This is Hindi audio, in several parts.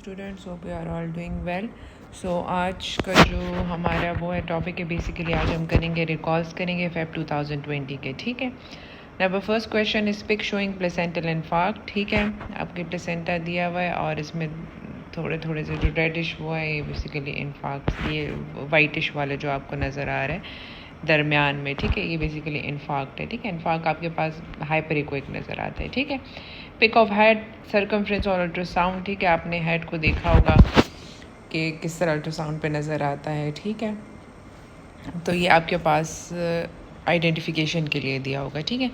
Students hope you are all doing well. So आज का जो हमारा वो है टॉपिक है, बेसिकली आज हम करेंगे रिकॉल्स करेंगे फेब 2020 के। ठीक है, number first question is pic showing placental infarct. ठीक है, आपके प्लेसेंटा दिया हुआ है और इसमें थोड़े थोड़े से जो रेडिश वो है ये बेसिकली इन्फार्क्ट, ये वाइटिश वाले जो आपको नज़र आ रहा है दरमियान में। ठीक है, ये बेसिकली इन्फार्क्ट है। ठीक है, इन्फार्क्ट आपके पास हाइपरिकोइक नज़र आता है। ठीक है, पिक ऑफ हेड सर्कमफ्रेंस और अल्ट्रासाउंड। ठीक है, आपने हेड को देखा होगा कि किस तरह अल्ट्रासाउंड पे नज़र आता है। ठीक है, तो ये आपके पास आइडेंटिफिकेशन के लिए दिया होगा। ठीक है,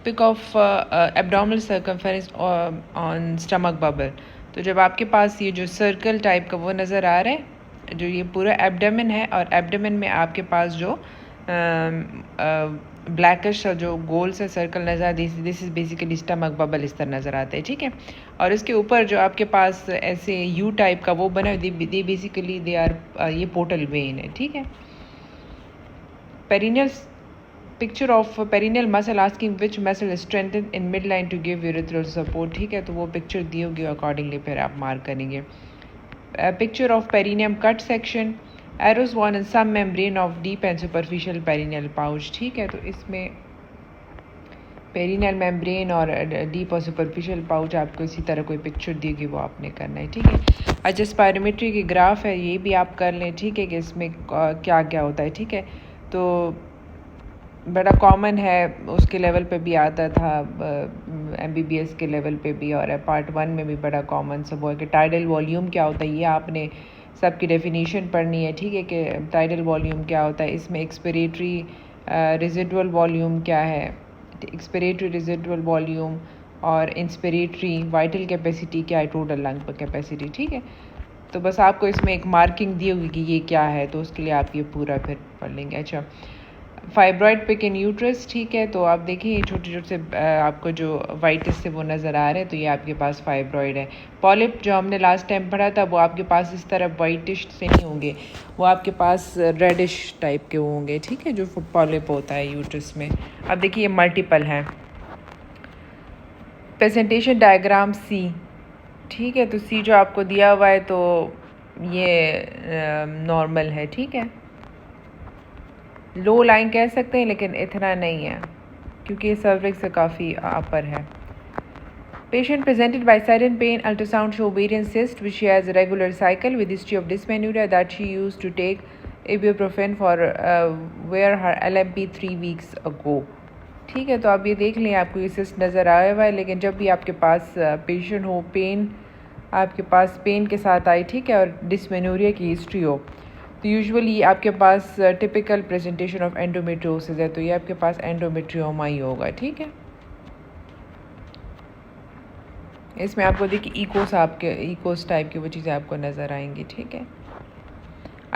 pic of abdominal circumference on stomach bubble. तो जब आपके पास ये जो सर्कल टाइप का वो नज़र आ रहा है, जो ये पूरा एब्डोमेन है और एब्डोमेन में आपके पास जो ब्लैकिश जो गोल से सर्कल नज़र, this is basically stomach bubble इस तरह नज़र आता है। ठीक है, और इसके ऊपर जो आपके पास ऐसे यू टाइप का वो बना है, दे बेसिकली दे आर ये पोर्टल वेन है। ठीक है, perineal picture of perineal muscle asking which muscle strengthen in midline to give urethral support. ठीक है, तो वो पिक्चर दी होगी, अकॉर्डिंगली फिर आप मार्क करेंगे। Picture of perineum cut section, arrows one in some membrane of deep and superficial perineal pouch. ठीक है, तो इसमें पेरिनियल मेम्ब्रेन और डीप और सुपरफिशियल पाउच आपको इसी तरह कोई पिक्चर दी होगी, वो आपने करना है। ठीक है, अच्छा स्पायरोमेट्री की ग्राफ है, ये भी आप कर लें। ठीक है, कि इसमें क्या क्या होता है। ठीक है, तो बड़ा कॉमन है, उसके लेवल पे भी आता था, MBBS के लेवल पे भी, और पार्ट 1 में भी बड़ा कॉमन सब वो है कि टाइडल वॉल्यूम क्या होता है, ये आपने सबकी डेफिनेशन पढ़नी है। ठीक है, कि टाइडल वॉल्यूम क्या होता है, इसमें एक्सपिरेटरी रेजिडुअल वॉल्यूम क्या है, एक्सपिरेटरी रेजिडुअल वॉल्यूम और इंस्पिरेटरी वाइटल कैपेसिटी क्या है, टोटल लंग कैपेसिटी। ठीक है, तो बस आपको इसमें एक मार्किंग दी होगी कि ये क्या है, तो उसके लिए आप ये पूरा फिर पढ़ लेंगे। अच्छा, फाइब्रॉइड पिक इन यूट्रस। ठीक है, तो आप देखिए ये छोटे छोटे से आपको जो वाइटिस से वो नज़र आ रहे हैं, तो ये आपके पास फाइब्रॉइड है। पॉलिप जो हमने लास्ट टाइम पढ़ा था, वो आपके पास इस तरह वाइटिश से नहीं होंगे, वो आपके पास रेडिश टाइप के होंगे। ठीक है, जो पॉलिप होता है यूट्रस में। अब देखिए ये मल्टीपल है। प्रेजेंटेशन डायग्राम सी। ठीक है, तो सी जो आपको दिया हुआ है, तो ये नॉर्मल है। ठीक है, लो लाइन कह सकते हैं, लेकिन इतना नहीं है क्योंकि सर्विक्स से काफ़ी अपर है। Patient presented by sudden pain, ultrasound show ovarian cyst which she has a regular cycle with history of dysmenorrhea that she used to take ibuprofen for where her LMP 3 weeks ago. ठीक है, तो आप ये देख लें, आपको ये सिस्ट नज़र आया हुआ है, लेकिन जब भी आपके पास पेशेंट हो, पेन आपके पास पेन के साथ आई, ठीक है, और डिस्मेनोरिया की हिस्ट्री हो, तो यूजुअली आपके पास टिपिकल प्रेजेंटेशन ऑफ एंडोमेट्रियोसिस है, तो ये आपके पास एंडोमेट्रियोमा ही होगा। ठीक है, इसमें आपको देखिए इकोस टाइप की वो चीज़ें आपको नज़र आएंगी। ठीक है,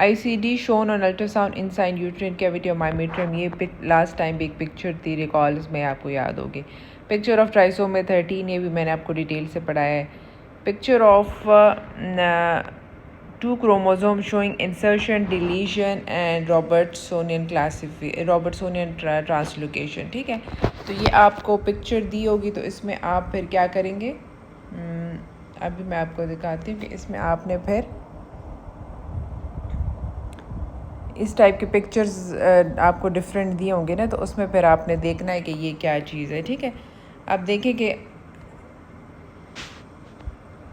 ICD shown on ultrasound inside uterine cavity और माइमेट्रियम, ये लास्ट टाइम भी एक पिक्चर थी, रिकॉल्स में आपको याद होगी। पिक्चर ऑफ ट्राइसोमी 13, ये भी मैंने आपको डिटेल से पढ़ाया है। Picture of 2 chromosome showing insertion, deletion and Robertsonian translocation. ठीक है, तो ये आपको पिक्चर दी होगी, तो इसमें आप फिर क्या करेंगे, अभी मैं आपको दिखाती हूँ कि इसमें आपने फिर इस टाइप के पिक्चर्स आपको डिफरेंट दिए होंगे ना, तो उसमें फिर आपने देखना है कि ये क्या चीज़ है। ठीक है, अब देखिए कि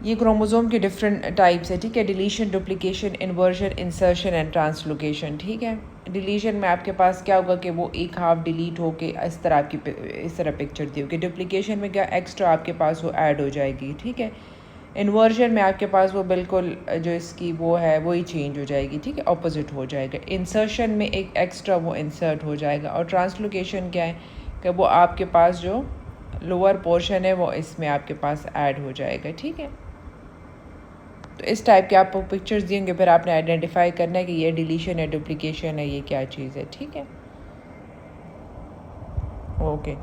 ये क्रोमोसोम के डिफरेंट टाइप्स है। ठीक है, deletion, duplication, inversion, insertion and translocation. ठीक है, डिलीशन में आपके पास क्या होगा कि वो एक हाफ डिलीट होके इस तरह पिक्चर दी होगी। डुप्लीकेशन में क्या एक्स्ट्रा आपके पास वो ऐड हो जाएगी। ठीक है, इन्वर्जन में आपके पास वो बिल्कुल जो इसकी वो है वही चेंज हो जाएगी। ठीक है, ऑपोजिट हो जाएगा। इंसर्शन में एक एक्स्ट्रा वो इंसर्ट हो जाएगा, और ट्रांसलोकेशन क्या है कि वो आपके पास जो लोअर पोर्शन है वो इसमें आपके पास ऐड हो जाएगा। ठीक है, तो इस टाइप के आपको पिक्चर्स देंगे, फिर आपने आइडेंटिफाई करना है कि ये डिलीशन है, डुप्लीकेशन है, ये क्या चीज़ है। ठीक है, ओके।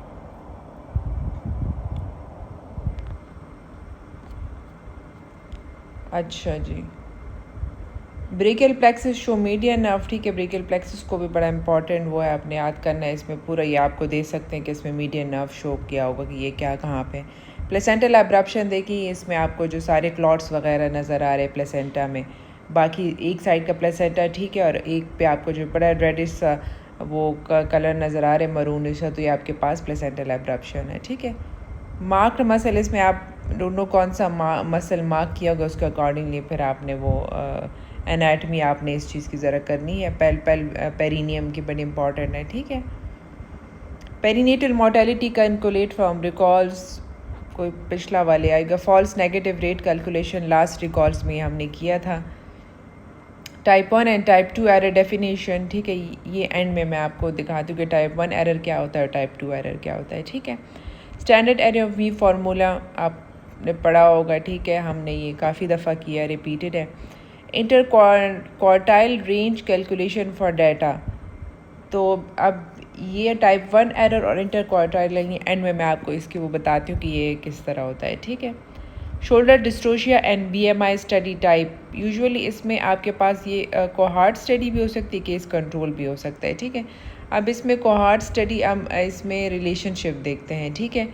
अच्छा जी, brachial plexus show median nerve. ठीक है, ब्रेकियल प्लेक्सिस को भी बड़ा इंपॉर्टेंट वो है, आपने याद करना है। इसमें पूरा ये आपको दे सकते हैं कि इसमें मीडियन नर्व शो किया होगा कि ये क्या कहाँ पे। प्लेसेंटल एब्रप्शन देखिए, इसमें आपको जो सारे क्लॉट्स वगैरह नज़र आ रहे हैं प्लेसेंटा में, बाकी एक साइड का प्लेसेंटा ठीक है और एक पे आपको जो बड़ा रेडिश वो कलर नज़र आ रहे हैं मरून सा, तो ये आपके पास प्लेसेंटल एब्रप्शन है। ठीक है, मार्क्ड मसल, इसमें आप दोनों कौन सा मसल मार्क किया होगा उसके अकॉर्डिंगली फिर आपने वो एनाटमी आपने इस चीज़ की ज़रा करनी है। पेरिनियम की बड़ी इंपॉर्टेंट है। ठीक है, perinatal mortality calculate from recalls, कोई पिछला वाले आएगा, false negative rate calculation last recalls में हमने किया था। Type 1 and type 2 error definition, ठीक है, ये एंड में मैं आपको दिखाती हूँ कि टाइप 1 एरर क्या होता है और टाइप 2 एरर क्या होता है। ठीक है, standard error of we formula आपने पढ़ा होगा। ठीक है, हमने ये काफ़ी दफ़ा किया, रिपीटेड है। Inter quartile range calculation for data, तो अब ये टाइप 1 एरर और इंटर क्वार्टाइल एंड में मैं आपको इसकी वो बताती हूँ कि ये किस तरह होता है। ठीक है, shoulder dystocia and BMI study type, usually इसमें आपके पास ये कोहार्ट स्टडी भी हो सकती है, केस कंट्रोल भी हो सकता है। ठीक है, अब इसमें कोहार्ट स्टडी हम इसमें रिलेशनशिप देखते हैं। ठीक है,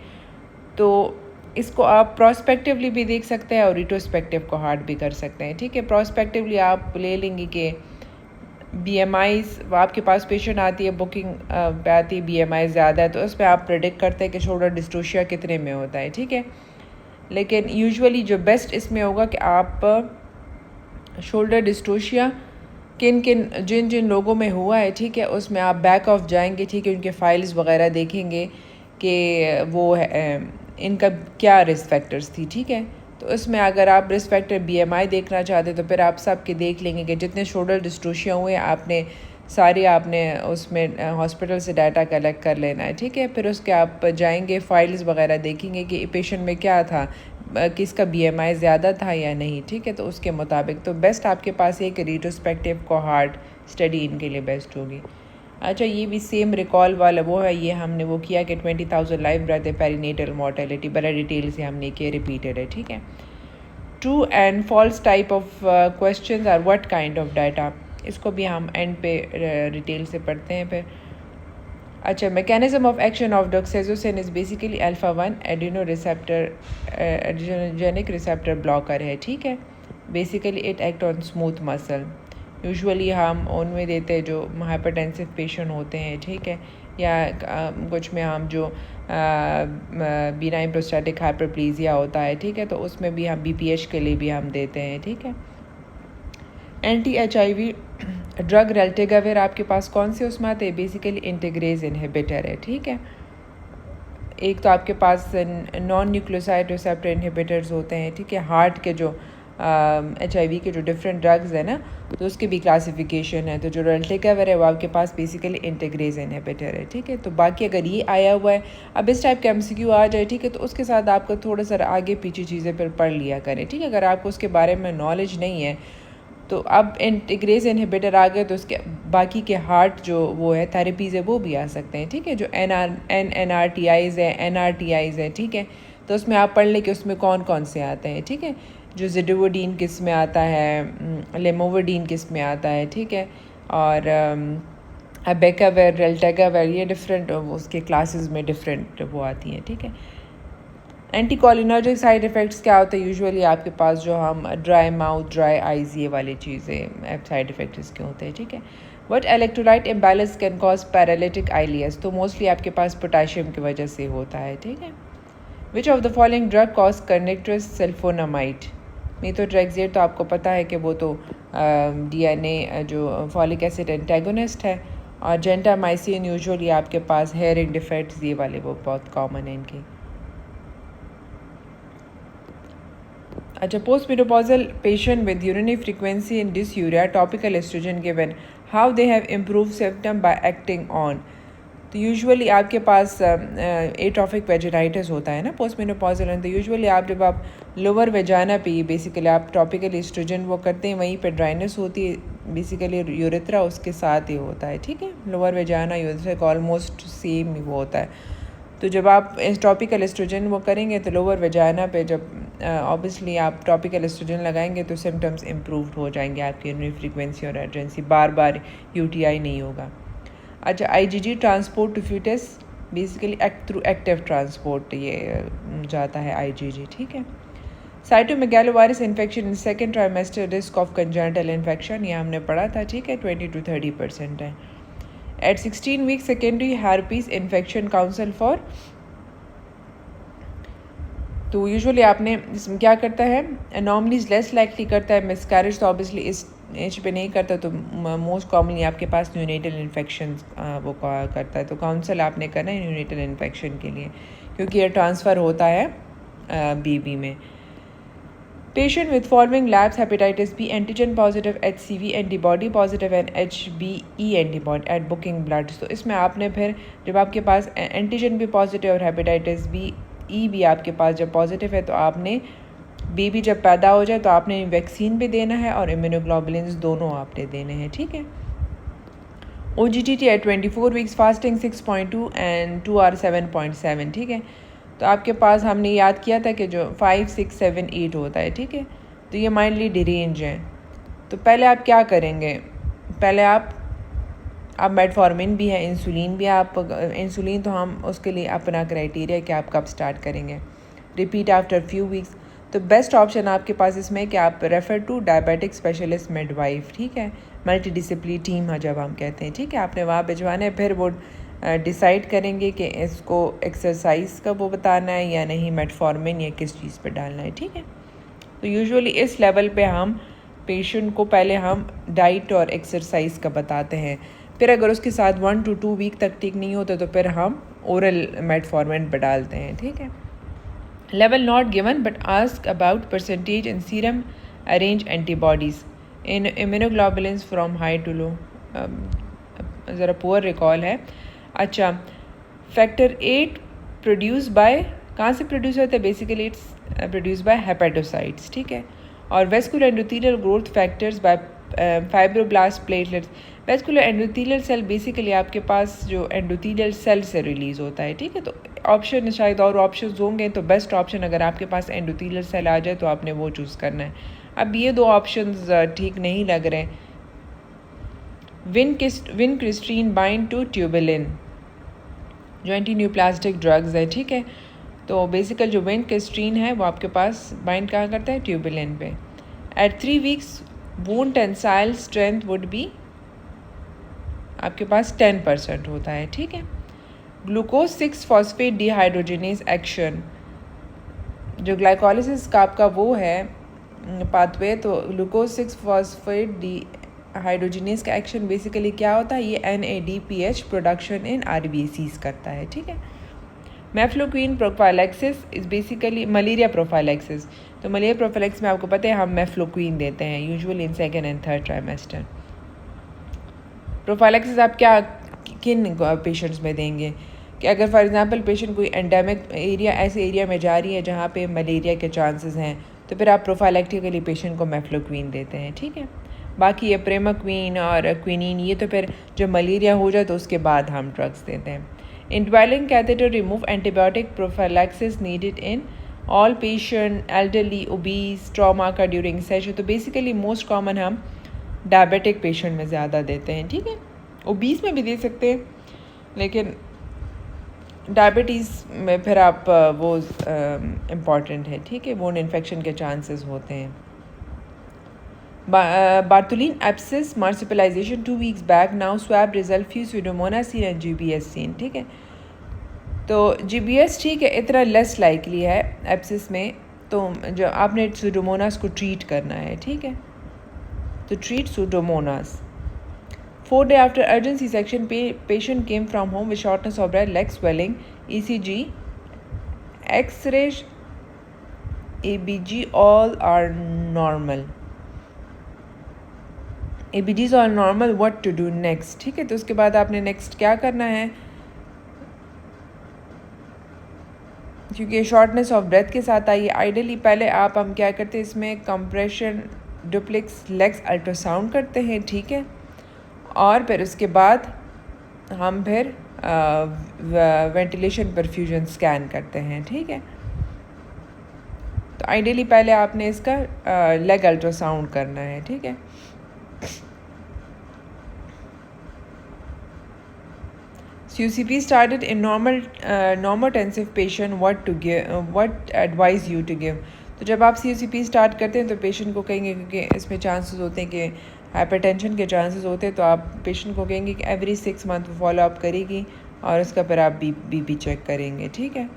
तो इसको आप प्रोस्पेक्टिवली भी देख सकते हैं और रिट्रोस्पेक्टिव कोहार्ट भी कर सकते हैं। ठीक है, प्रोस्पेक्टिवली आप ले लेंगे कि बीएमआईज, आपके पास पेशेंट आती है बुकिंग पे आती है, बीएमआई ज़्यादा है तो उस पर आप प्रेडिक्ट करते हैं कि शोल्डर डिस्ट्रोशिया कितने में होता है। ठीक है, लेकिन यूजुअली जो बेस्ट इसमें होगा कि आप शोल्डर डिस्ट्रोशिया जिन जिन लोगों में हुआ है, ठीक है, उसमें आप बैक ऑफ जाएंगे। ठीक है, उनके फाइल्स वगैरह देखेंगे कि वो इनका क्या रिस्क फैक्टर्स थी। ठीक है, तो उसमें अगर आप रिस्क फैक्टर बीएमआई देखना चाहते तो फिर आप सब के देख लेंगे कि जितने शोल्डर डिस्ट्रोशिया हुए आपने उसमें हॉस्पिटल से डाटा कलेक्ट कर लेना है। ठीक है, फिर उसके आप जाएंगे फाइल्स वगैरह देखेंगे कि पेशेंट में क्या था, किसका बीएमआई ज़्यादा था या नहीं। ठीक है, तो उसके मुताबिक तो बेस्ट आपके पास एक रिट्रोस्पेक्टिव कोहार्ट स्टडी इनके लिए बेस्ट होगी। अच्छा, ये भी सेम रिकॉल वाला वो है, ये हमने वो किया कि 20,000 लाइव ब्रेथ पेरीनेटल मोर्टेलिटी बड़ा डिटेल से हमने किया, रिपीटेड है। ठीक है, true and false type of questions are what kind of data, इसको भी हम एंड पे डिटेल से पढ़ते हैं फिर। अच्छा, mechanism of action of doxazosin is basically alpha 1 adrenergic receptor blocker है। ठीक है, basically it act on smooth muscle, usually हम उनमें देते हैं जो हाइपरटेंसिव पेशेंट होते हैं। ठीक है, या कुछ में हम जो बिनाइन प्रोस्टैटिक हाइपरप्लेजिया होता है। ठीक है, तो उसमें भी हम बीपीएच के लिए भी हम देते हैं। ठीक है, एंटी एचआईवी ड्रग रेल्टेगाविर आपके पास कौन से उसमें आते हैं, बेसिकली इंटीग्रेज इनहिबिटर है। ठीक है, एक तो आपके पास नॉन न्यूक्लियोसाइड रिसेप्टर इनहिबिटर्स होते हैं। ठीक है, हार्ट के जो HIV के जो डिफरेंट ड्रग्स है ना, तो उसकी भी क्लासिफिकेशन है। तो जो रेल्टेगाविर है वो आपके पास बेसिकली इंटीग्रेज इनहिबिटर है। ठीक है, तो बाकी अगर ये आया हुआ है, अब इस टाइप का MCQ आ जाए, ठीक है, तो उसके साथ आपको थोड़ा सा आगे पीछे चीज़ें फिर पढ़ लिया करें। ठीक है, अगर आपको उसके बारे में नॉलेज नहीं है तो अब इंटीग्रेज इनहिबिटर आ गए तो उसके बाकी के हार्ट जो वो है थेरेपीज़ है वो भी आ सकते हैं। ठीक है, जो NRTIs है, NRTIs है। ठीक है, तो उसमें आप पढ़ लें कि उसमें कौन कौन से आते हैं। ठीक है, जो ज़िडोवोडीन किस में आता है, लेमोवोडीन किस में आता है। ठीक है, और अबेकावेर, रेल्टेगाविर, ये डिफरेंट उसके क्लासेस में डिफरेंट वो आती हैं। ठीक है, एंटीकोलिनर्जिक साइड इफ़ेक्ट्स क्या होते हैं, यूजुअली आपके पास जो हम ड्राई माउथ, ड्राई आइज़, ये वाली चीज़ें साइड इफ़ेक्ट इसके होते हैं। ठीक है, but electrolyte imbalance can cause paralytic ileus, तो मोस्टली आपके पास पोटाशियम की वजह से होता है। ठीक है, which of the following drug cause kernicterus sulfonamide, methotrexate तो आपको पता है कि वो तो DNA जो फॉलिक एसिड एंटेगोनिस्ट है, और जेंटामाइसिन यूजुअली आपके पास हेयरिंग डिफेक्ट्स ये वाले वो बहुत कॉमन है इनके। अच्छा, post menopausal patient with urinary frequency in dysuria, topical estrogen given, how they have improve symptom by acting on, तो यूजुअली आपके पास एट्रोफिक वेजिनाइटिस होता है ना पोस्ट मेनोपॉजल, तो यूजुअली आप जब आप लोअर वेजाना पे बेसिकली आप टॉपिकल एस्ट्रोजन वो करते हैं, वहीं पे ड्राइनेस होती है, बेसिकली यूरेथ्रा उसके साथ ही होता है। ठीक है, lower vagina urethra almost same ही वो होता है। तो जब आप टॉपिकल एस्ट्रोजन वो करेंगे तो लोअर वेजाना पे जब ऑब्वियसली आप टॉपिकल एस्ट्रोजन लगाएंगे तो सिम्टम्स इम्प्रूव हो जाएंगे आपकी यूरिनरी फ्रीक्वेंसी और अर्जेंसी, बार बार UTI नहीं होगा। अच्छा, IgG transport to fetus, basically through active transport ये जाता है IgG, ठीक है। Cytomegalovirus infection in second trimester, risk of congenital infection, ये हमने पढ़ा था, ठीक है, 20 to 30% है। At 16 week secondary herpes infection counsel for, तो यूजुअली आपने इसमें क्या करता है, एनॉमलीज लेस लाइकली करता है, मिसकैरेज तो ऑब्वियसली इस एज पे नहीं करता, तो मोस्ट कॉमनली आपके पास न्यूनेटल इन्फेक्शन वो करता है, तो काउंसल आपने करना है न्यूनेटल इन्फेक्शन के लिए, क्योंकि ये ट्रांसफ़र होता है बेबी में। Patient with following labs hepatitis B, antigen positive, HCV antibody positive and HBE antibody at booking blood, तो इसमें आपने फिर जब आपके पास एंटीजन भी पॉजिटिव और हेपेटाइटिस बी ई भी आपके पास जब पॉजिटिव है, तो आपने बेबी जब पैदा हो जाए तो आपने वैक्सीन भी देना है और इम्यूनोग्लोबुलिन्स दोनों आपने देने हैं, ठीक है। OGTT at 24 weeks, fasting 6.2 and 2 hours 7.7, ठीक है। तो आपके पास हमने याद किया था कि जो 5, 6, 7, 8 होता है, ठीक है, तो ये माइल्डली डिरेंज है। तो पहले आप क्या करेंगे, पहले आप मेटफॉर्मिन भी है, इंसुलिन भी है, आप इंसुलिन तो हम उसके लिए अपना क्राइटेरिया कि आप कब स्टार्ट करेंगे, रिपीट आफ्टर फ्यू वीक्स। तो बेस्ट ऑप्शन आपके पास इसमें कि आप refer to diabetic specialist midwife, ठीक है, मल्टी डिसिप्लिनरी टीम जब हम कहते हैं, ठीक है, आपने वहाँ भिजवाना है। फिर वो डिसाइड करेंगे कि इसको एक्सरसाइज का वो बताना है या नहीं, मेटफॉर्मिन या किस चीज़ पे डालना है, ठीक है। तो यूजुअली इस लेवल पे हम पेशेंट को पहले हम डाइट और एक्सरसाइज का बताते हैं, फिर अगर उसके साथ 1 to 2 वीक तक ठीक नहीं होता तो फिर हम ओरल मेटफॉर्मिन पे डालते हैं, ठीक है। Level not given but ask about percentage in serum arrange antibodies in immunoglobulins from high to low, ज़रा पुअर रिकॉल है। अच्छा, फैक्टर 8 प्रोड्यूस बाय, कहाँ से प्रोड्यूस होता है, basically it's produce by hepatocytes, ठीक है। और vascular endothelial growth factors by fibroblast platelets. Vascular endothelial cell basically आपके पास जो एंडोथेलियल सेल से रिलीज़ होता है, ठीक है। तो ऑप्शन शायद और ऑप्शंस होंगे, तो बेस्ट ऑप्शन अगर आपके पास एंडोथेलियल सेल आ जाए तो आपने वो चूज़ करना है। अब ये दो ऑप्शंस ठीक नहीं लग रहे। विनक्रिस्टीन बाइंड टू ट्यूबुलिन, जो एंटीन्यूप्लास्टिक ड्रग्स है, ठीक है। तो बेसिकल जो विनक्रिस्टीन है वो आपके पास बाइंड कहाँ करता है, ट्यूबुलिन पे। At 3 weeks wound tensile strength would be आपके पास 10% होता है, ठीक है। ग्लूकोज 6 फॉस्फेट डिहाइड्रोजिनेज एक्शन, जो ग्लाइकोलिसिस का आपका वो है पाथवे, तो ग्लूकोज 6 फॉस्फेट डिहाइड्रोजिनेज का एक्शन बेसिकली क्या होता है, ये NADPH प्रोडक्शन इन RBCs करता है, ठीक है। Mefloquine prophylaxis is basically malaria prophylaxis, तो मलेरिया प्रोफाइलैक्सिस में आपको पता है हम मेफ्लोक्विन देते हैं usually in second and third trimester. Prophylaxis आप क्या किन पेशेंट्स में देंगे कि अगर फॉर एग्जांपल पेशेंट कोई एंडेमिक एरिया, ऐसे एरिया में जा रही है जहाँ पे मलेरिया के चांसेस हैं, तो फिर आप प्रोफाइलैक्टिकली पेशेंट को मेफ्लोक्विन देते हैं, ठीक है। बाकी ये प्रेमाक्विन और क्विनिन ये तो फिर जब मलेरिया हो जाए तो उसके बाद हम ड्रग्स देते हैं। Indwelling catheter remove antibiotic prophylaxis needed in all patient elderly obese trauma का ड्यूरिंग सेशन, तो बेसिकली मोस्ट कॉमन हम डायबिटिक पेशेंट में ज़्यादा देते हैं, ठीक है। ओबीज में भी दे सकते हैं, लेकिन डायबिटीज़ में फिर आप वो इम्पॉर्टेंट है, ठीक है, वोन इन्फेक्शन के चांसेस होते हैं। Bartholin abscess marsupialization 2 weeks back, now swab result few pseudomonas seen and GBS seen, ठीक है। तो GBS ठीक है, इतना लेस लाइकली है एब्सिस में, तो जो आपने स्यूडोमोनास को ट्रीट करना है, ठीक है, तो treat Pseudomonas. 4 days after urgent C-section, patient came from home with shortness of breath, leg swelling, ECG, X-ray, ABG all are normal. ABGs all normal, what to do next, ठीक है। तो उसके बाद आपने नेक्स्ट क्या करना है, क्योंकि शॉर्टनेस ऑफ ब्रेथ के साथ आई है, आइडियली पहले हम क्या करते हैं, इसमें कंप्रेशन डुप्लेक्स लेग्स अल्ट्रासाउंड करते हैं, ठीक है, और फिर उसके बाद हम फिर वेंटिलेशन परफ्यूजन स्कैन करते हैं, ठीक है। तो आइडियली पहले आपने इसका लेग अल्ट्रासाउंड करना है, ठीक है। COCP started in normotensive patient, what advise you to give? तो जब आप COCP स्टार्ट करते हैं तो पेशेंट को कहेंगे, क्योंकि इसमें चांसेस होते हैं कि हाइपरटेंशन के चांसेस होते हैं, तो आप पेशेंट को कहेंगे कि एवरी 6 मंथ फॉलो अप करेगी और उसका फिर आप बीपी चेक करेंगे, ठीक है।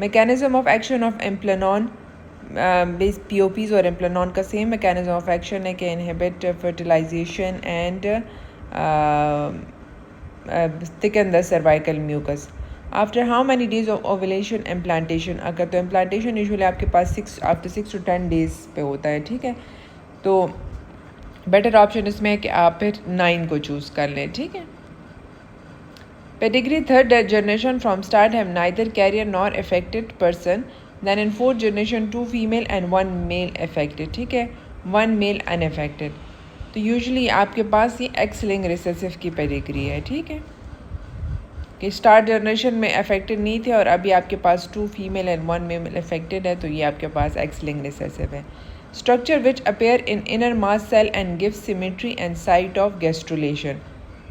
Mechanism of action of Implanon, POPs और एम्प्लानॉन का सेम मैकेनिज्म ऑफ एक्शन है कि inhibit fertilization and thicken the cervical mucus. After how many days of ovulation implantation, अगर तो इम्प्लांटेशन यूजुअली आपके पास आफ्टर 6 to 10 डेज पे होता है, ठीक है। तो बेटर ऑप्शन इसमें है कि आप फिर 9 को चूज़ कर लें, ठीक है। Pedigree third generation from start have neither carrier nor affected person. Then in fourth generation 2 female and 1 male affected, ठीक है, 1 male unaffected. तो यूजुअली आपके पास ये एक्स लिंक रिसेसिव की पेडिग्री है, ठीक है, कि स्टार्ट जनरेशन में अफेक्टेड नहीं थे और अभी आपके पास 2 फीमेल एंड 1 मेल अफेक्टेड है, तो ये आपके पास एक्स लिंक रिसेसिव है। Structure which appear in inner mass cell and give symmetry and site of gastrulation,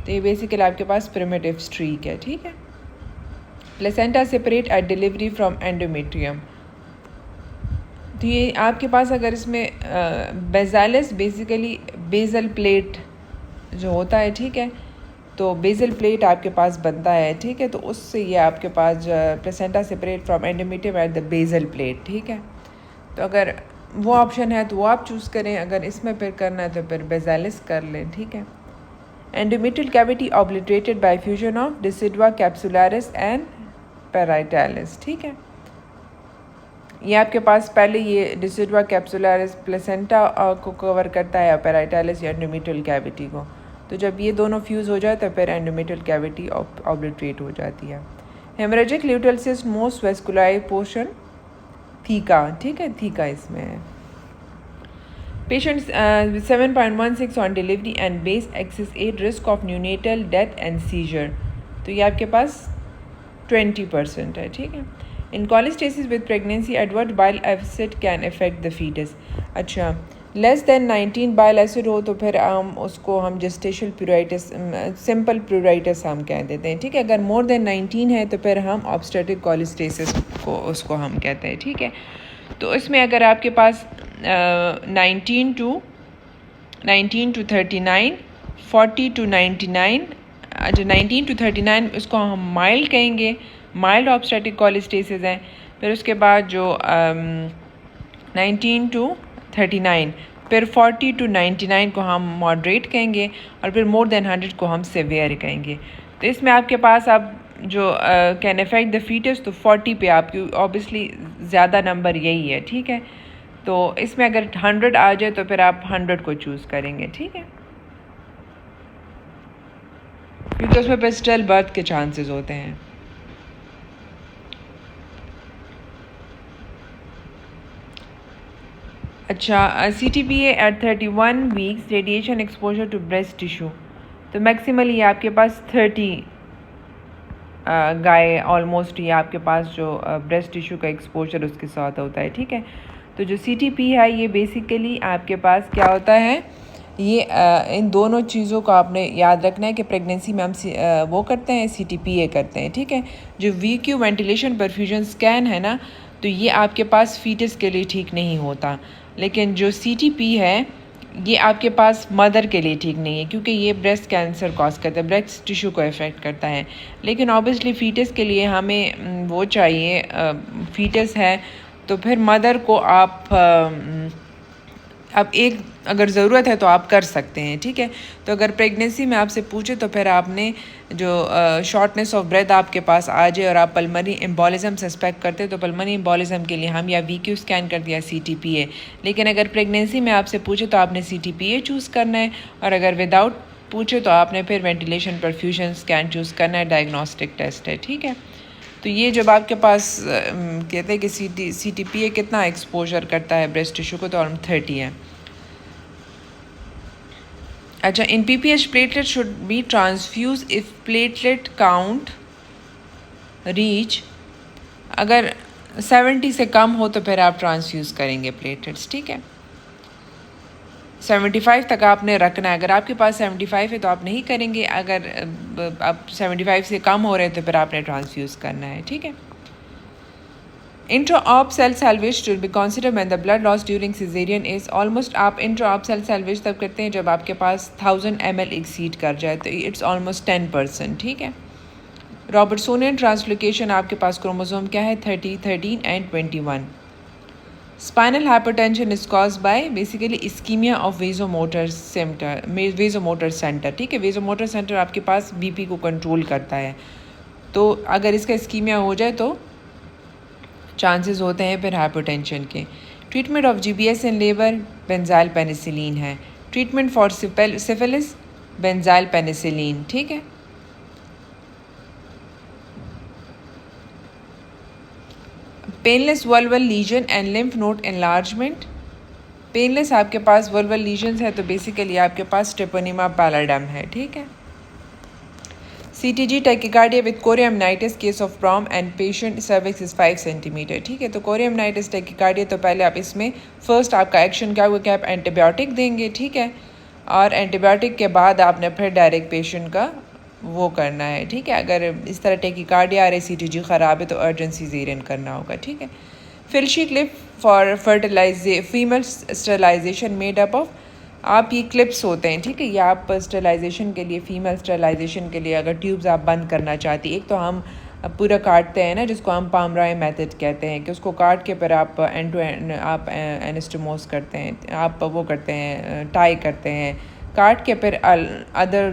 तो ये बेसिकली आपके पास प्रिमिटिव स्ट्रीक है, ठीक है। Placenta separate at delivery from endometrium, तो ये आपके पास अगर इसमें बेजालिस बेसिकली बेजल प्लेट जो होता है, ठीक है, तो बेजल प्लेट आपके पास बनता है, ठीक है, तो उससे ये आपके पास placenta separate from endometrium at the basal plate, ठीक है। तो अगर वो ऑप्शन है तो वो आप चूज़ करें, अगर इसमें फिर करना है तो फिर बेजालिस कर लें, ठीक है। Endometrial cavity obliterated by fusion of decidua capsularis and parietalis, ठीक है। ये आपके पास पहले ये डिसिडुआ कैप्सुलारिस प्लेसेंटा को कवर करता है और पेराइटालिस या एंडोमेट्रियल कैविटी को, तो जब ये दोनों फ्यूज़ हो जाए तो फिर एंडोमेट्रियल कैविटी ऑब्लिटरेट हो जाती है। Haemorrhagic luteal cyst most vascular portion theca, ठीक है, थीका इसमें है। Patients 7.16 on delivery and base axis 8 risk of neonatal death and seizure, तो ये आपके पास 20% है, ठीक है। In cholestasis with pregnancy, adverse bile acid can affect the fetus. अच्छा, लेस देन 19 बाइल एसिड हो तो फिर हम जेस्टेशनल प्यूराइटिस, सिंपल प्यूराइटिस हम कह देते हैं, ठीक है। अगर मोर देन 19 है तो फिर हम ऑब्स्टेट्रिक कॉलेस्टेसिस को उसको हम कहते हैं, ठीक है। तो इसमें अगर आपके पास 19 to 39, 40 to 99, अच्छा 19 to 39 इसको हम माइल्ड कहेंगे, माइल्ड ऑब्स्टेट्रिक कॉलेस्टेसिस है। फिर उसके बाद जो 19 to 39, फिर 40 to 99 को हम मॉडरेट कहेंगे और फिर मोर देन 100 को हम सेवियर कहेंगे। तो इसमें आपके पास अब जो कैन अफेक्ट द फीटस, तो 40 पे आपकी ऑब्वियसली ज़्यादा नंबर यही है, ठीक है। तो इसमें अगर 100 आ जाए तो फिर आप 100 को चूज़ करेंगे, ठीक है, क्योंकि उसमें फिर स्टिल बर्थ के चांसेस होते हैं। अच्छा, CTPA at 31 weeks radiation exposure to breast tissue, तो मैक्सिमली ये आपके पास 30 गाय ऑलमोस्ट ये आपके पास जो ब्रेस्ट टिश्यू का एक्सपोजर उसके साथ होता है, ठीक है। तो जो CTP है ये बेसिकली आपके पास क्या होता है, ये इन दोनों चीज़ों को आपने याद रखना है कि प्रेगनेंसी में हम वो करते हैं, CTPA करते हैं, ठीक है। जो VQ वेंटिलेशन परफ्यूजन स्कैन है ना, तो ये आपके पास फीटस के लिए ठीक नहीं होता, लेकिन जो CTP है ये आपके पास मदर के लिए ठीक नहीं है, क्योंकि ये ब्रेस्ट कैंसर कॉज करता है, ब्रेस्ट टिश्यू को इफ़ेक्ट करता है। लेकिन ऑब्वियसली फीटस के लिए हमें वो चाहिए, फीटस है तो फिर मदर को आप अब एक अगर ज़रूरत है तो आप कर सकते हैं, ठीक है। तो अगर प्रेगनेंसी में आपसे पूछे तो फिर आपने जो शॉर्टनेस ऑफ ब्रेथ आपके पास आ जाए और आप पल्मोनरी एम्बोलिज्म सस्पेक्ट करते तो पल्मोनरी एम्बोलिज्म के लिए हम या VQ स्कैन कर दिया CTPA। लेकिन अगर प्रेगनेंसी में आपसे पूछे तो आपने CTPA चूज़ करना है, और अगर विदाउट पूछे तो आपने फिर वेंटिलेशन परफ्यूजन स्कैन चूज़ करना है, डायग्नोस्टिक टेस्ट है, ठीक है। तो ये जब आपके पास कहते हैं कि CTPA कितना एक्सपोजर करता है ब्रेस्ट टिश्यू को, तो ऑलम 30 है। अच्छा, इन PPH platelet should be transfuse if platelet count reach, अगर 70 से कम हो तो फिर आप ट्रांसफ्यूज़ करेंगे प्लेटलेट्स, ठीक है। 75 तक आपने रखना है। अगर आपके पास 75 है तो आप नहीं करेंगे, अगर आप 75 से कम हो रहे हैं तो फिर आपने ट्रांसफ्यूज़ करना है, ठीक है। Intra op cell salvage to be considered when the blood loss during caesarean is almost, आप इंट्रा-ऑप सेल सैल्वेज तब करते हैं जब आपके पास 1000 ml एक्सीड कर जाए, तो इट्स ऑलमोस्ट 10%, ठीक है। रॉबर्टसोनियन ट्रांसलोकेशन आपके पास क्रोमोसोम क्या है, 30, 13 and 21। Spinal hypertension is cause by basically ischaemia of vasomotor centre, ठीक है। वेजोमोटर सेंटर आपके पास बीपी को कंट्रोल करता है, तो अगर इसका इस्कीमिया हो जाए तो चांसेस होते हैं फिर हाइपरटेंशन के। Treatment of GBS in labour benzyl penicillin है। Treatment for syphilis benzyl penicillin, ठीक है। Painless vulval lesion and lymph node enlargement. Painless आपके पास वल्वल लीजन्स है तो बेसिकली आपके पास ट्रिपोनिमा पैलाडम है, ठीक है। CTG tachycardia with chorioamnionitis case of PROM and patient cervix is 5 centimetre, ठीक है। तो कोरियमनाइटिस टैकिकार्डिया तो पहले आप इसमें फर्स्ट आपका एक्शन क्या हुआ कि आप एंटीबायोटिक देंगे, ठीक है, और एंटीबायोटिक के बाद आपने फिर डायरेक्ट पेशेंट का वो करना है, ठीक है। अगर इस तरह टैकिकार्डिया आ रही, CTG ख़राब है तो अर्जेंट सीज़ेरियन करना होगा, ठीक है। Filshie clip for female sterilisation made up of, आप ये क्लिप्स होते हैं, ठीक है, ये आप स्टरलाइजेशन के लिए, फीमेल स्टरलाइजेशन के लिए अगर ट्यूब्स आप बंद करना चाहती, एक तो हम पूरा काटते हैं ना जिसको हम पामराय मेथड कहते हैं कि उसको काट के फिर आप एंड टू एंड आप एनास्टोमोस करते हैं, आप वो करते हैं, टाई करते हैं, काट के फिर अदर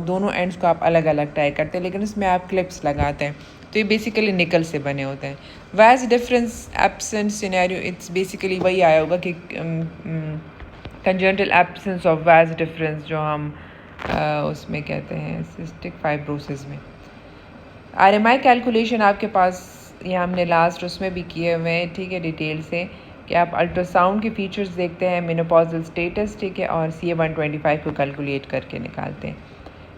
दोनों एंड्स को आप अलग अलग टाई करते हैं, लेकिन इसमें आप क्लिप्स लगाते हैं, तो ये बेसिकली निकल से बने होते हैं। Vas deferens absent scenario, it's basically वही आया होगा कि congenital absence of vas deferens जो हम उसमें कहते हैं सिस्टिक फाइब्रोसिस में। RMI कैलकुलेशन आपके पास ये हमने लास्ट उसमें भी किए हुए हैं, ठीक है, डिटेल से, कि आप अल्ट्रासाउंड के फीचर्स देखते हैं, मेनोपॉजल स्टेटस, ठीक है, और CA-125 को कैलकुलेट करके निकालते हैं।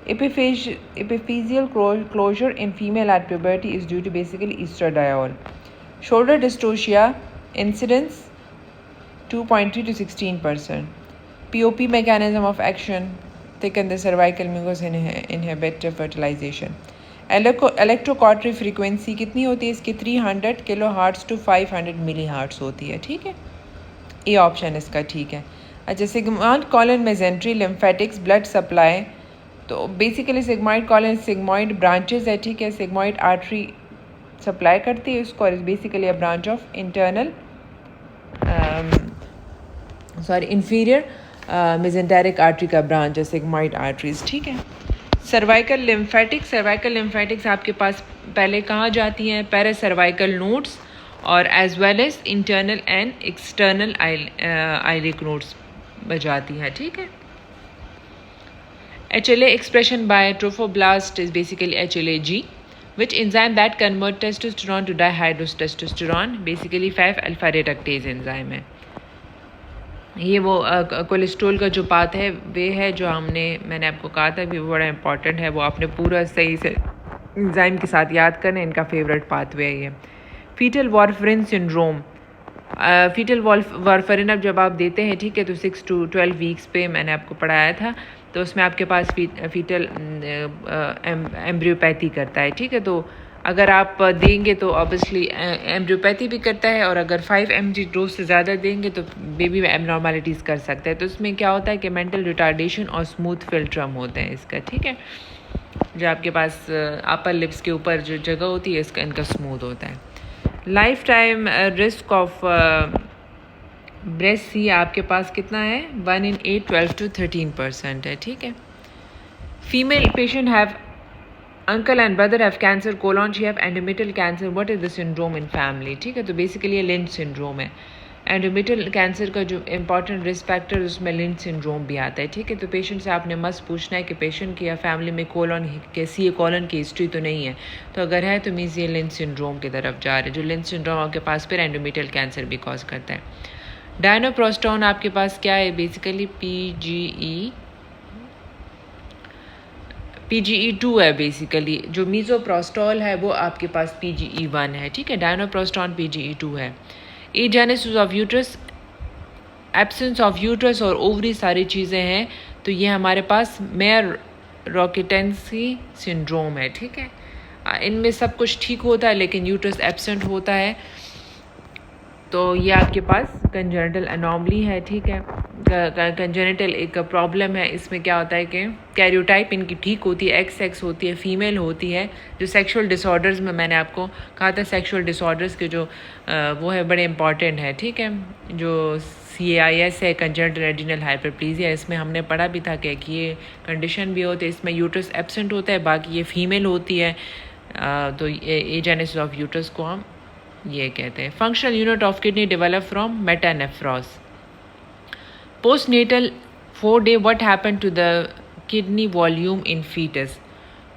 Epiphyseal closure in female at puberty is due to basically estradiol. Shoulder dystocia incidence 2.3 to 16%. POP mechanism of action, thicken the cervical mucus, inhibit fertilization. Electrocautery frequency कितनी होती है इसकी, 300 kilo hertz to 500 milli hertz होती है, ठीक है। ये ऑप्शन इसका ठीक है। अच्छा, sigmoid colon mesentery lymphatics blood supply, तो basically sigmoid colon sigmoid branches है, ठीक है। सिग्मॉइड आर्टरी सप्लाई करती है उसको, और is basically a branch of inferior mesenteric artery का ब्रांच है सिग्मॉइड आर्टरीज, ठीक है। सर्वाइकल लिम्फेटिक्स आपके पास पहले कहाँ जाती हैं, पैरासर्वाइकल नोड्स और as well as internal and external iliac nodes बजाती हैं, ठीक है। HLA expression by trophoblast is basically HLA-G, which enzyme that convert testosterone to dihydrotestosterone, basically 5-alpha reductase enzyme है। ये वो कोलेस्ट्रॉल का जो पाथ है वे है जो मैंने आपको कहा था कि वो बड़ा इंपॉर्टेंट है, वो आपने पूरा सही से एंजाइम के साथ याद करना, इनका फेवरेट पाथवे है ये। Fetal warfarin syndrome, fetal warfarin अब जब आप देते हैं, ठीक है, तो 6 to 12 वीक्स पे मैंने आपको पढ़ाया था, तो उसमें आपके पास फीटल एम्ब्रियोपैथी करता है, ठीक है। तो अगर आप देंगे तो ऑब्वियसली एम्ब्रियोपैथी भी करता है, और अगर 5 mg डोज से ज़्यादा देंगे तो बेबी में एबनॉर्मलिटीज़ कर सकता है। तो इसमें क्या होता है कि मेंटल रिटार्डेशन और स्मूथ फिल्ट्रम होते हैं इसका, ठीक है। जो आपके पास अपर लिप्स के ऊपर जो जगह होती है इसका, इनका स्मूथ होता है। Lifetime risk of breast C आपके पास कितना है, 1 in 8, 12 to 13% है, ठीक है। Female patient have uncle and brother have cancer colon, she have endometrial cancer, what is the syndrome in family, ठीक है। तो बेसिकली ये लिंच सिंड्रोम है। एंडोमेट्रियल कैंसर का जो इंपॉर्टेंट रिस्क फैक्टर उसमें लिंच सिंड्रोम भी आता है, ठीक है। तो पेशेंट से आपने मस्ट पूछना है कि पेशेंट की या फैमिली में कोलन कैसी है, कोलन की हिस्ट्री तो नहीं है, तो अगर है तो मीन्स ये लिंच सिंड्रोम की तरफ जा रहे हैं, जो लिंच सिंड्रोम आपके पास फिर एंडोमेट्रियल कैंसर भी कॉज करता है। डायनोप्रोस्टोन आपके पास क्या है, बेसिकली PGE2 है, बेसिकली जो मीज़ोप्रोस्टॉल है वो आपके पास PGE1 है, ठीक है। डायनोप्रोस्टॉन PGE2 है। Agenesis of uterus absence of uterus और ओवरी सारी चीज़ें हैं, तो ये हमारे पास मेयर रॉकेटेंसी सिंड्रोम है, ठीक है। इनमें सब कुछ ठीक होता है लेकिन यूट्रस एब्सेंट होता है, तो ये आपके पास कंजेनिटल अनोमली है, ठीक है। कंजेनिटल एक प्रॉब्लम है। इसमें क्या होता है कि कैरियोटाइप इनकी ठीक होती है, एक्स होती है, फीमेल होती है। जो सेक्सुअल डिसऑर्डर्स में मैंने आपको कहा था, सेक्सुअल डिसऑर्डर्स के जो वो है बड़े इंपॉर्टेंट है, ठीक है। जो CAIS है, कंजेनिटल एड्रिनल हाइपरप्लेजिया, इसमें हमने पढ़ा भी था कि ये कंडीशन भी होती है, इसमें यूट्रस एब्सेंट होता है, बाकी ये फीमेल होती है। तो एजेनेसिस ऑफ यूट्रस को हम ये कहते हैं। Functional unit of kidney develop from metanephros. Postnatal 4 day what happen to the kidney volume in fetus.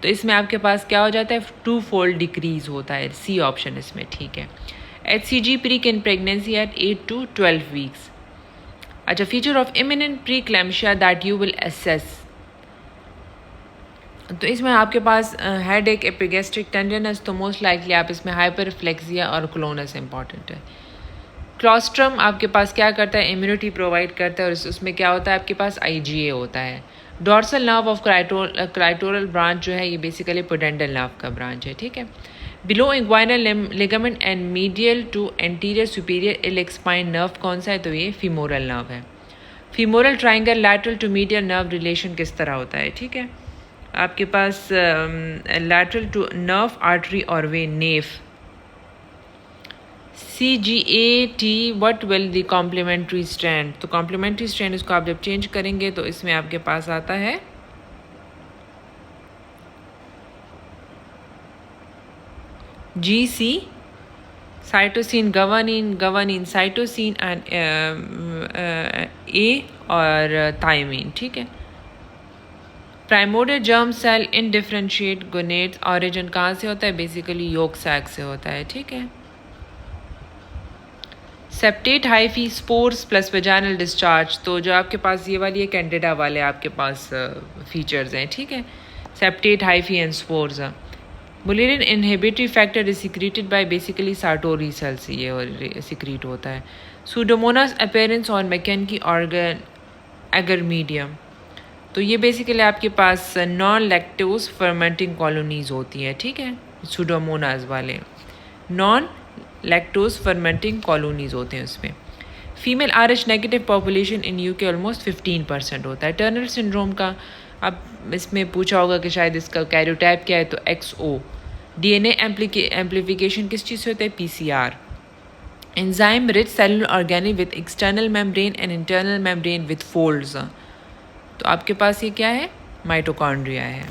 तो इसमें आपके पास क्या हो जाता है, 2-fold डिक्रीज होता है, सी ऑप्शन इसमें, ठीक है। HCG peak in pregnancy at 8 to 12 weeks। अच्छा, feature of imminent preeclampsia that you will assess. तो इसमें आपके पास हेड एक, एपिगैस्ट्रिक टेंडरनेस, तो मोस्ट लाइकली आप इसमें हाइपरफ्लेक्सिया और क्लोनस इंपॉर्टेंट है। क्लोस्ट्रम आपके पास क्या करता है, इम्यूनिटी प्रोवाइड करता है, और उसमें क्या होता है आपके पास IgA होता है। Dorsal nerve of clitoral branch जो है ये बेसिकली पोडेंडल नर्व का ब्रांच है, ठीक है। Below inguinal ligament and medial to anterior superior iliac spine nerve कौन सा है, तो ये फीमोरल नर्व है। Femoral triangle lateral to medial nerve relation किस तरह होता है, ठीक है। आपके पास लैटरल टू नर्व आर्टरी और वे नेफ। CGAT what will the complementary strand. तो कॉम्प्लीमेंट्री स्ट्रैंड इसको आप जब चेंज करेंगे तो इसमें आपके पास आता है GC, cytosine guanine cytosine and A और थायमीन, ठीक है। Primordial germ cell undifferentiated gonads origin कहाँ से होता है, बेसिकली योक सैक से होता है, ठीक है। Septate hyphae spores plus vaginal discharge. तो जो आपके पास ये वाली है कैंडिडा वाले आपके पास फीचर्स हैं, ठीक है। Septate hyphae and spores. Mullerian inhibitory factor is secreted by basically Sertoli cells, ये सिक्रीट होता है। Pseudomonas appearance on MacConkey organ agar medium. तो ये बेसिकली आपके पास नॉन लैक्टोज फर्मेंटिंग कॉलोनीज होती हैं, ठीक है। सूडोमोनास वाले नॉन लैक्टोज फर्मेंटिंग कॉलोनीज होते हैं उसमें। Female RH negative population in UK almost 15% होता है। टर्नर सिंड्रोम का अब इसमें पूछा होगा कि शायद इसका कैरियोटाइप क्या है, तो XO। DNA एम्प्लीफिकेशन किस चीज़ से होता है, PCR। Enzyme rich cellular organic with external membrane and internal membrane with folds. तो आपके पास ये क्या है, माइटोकॉन्ड्रिया है।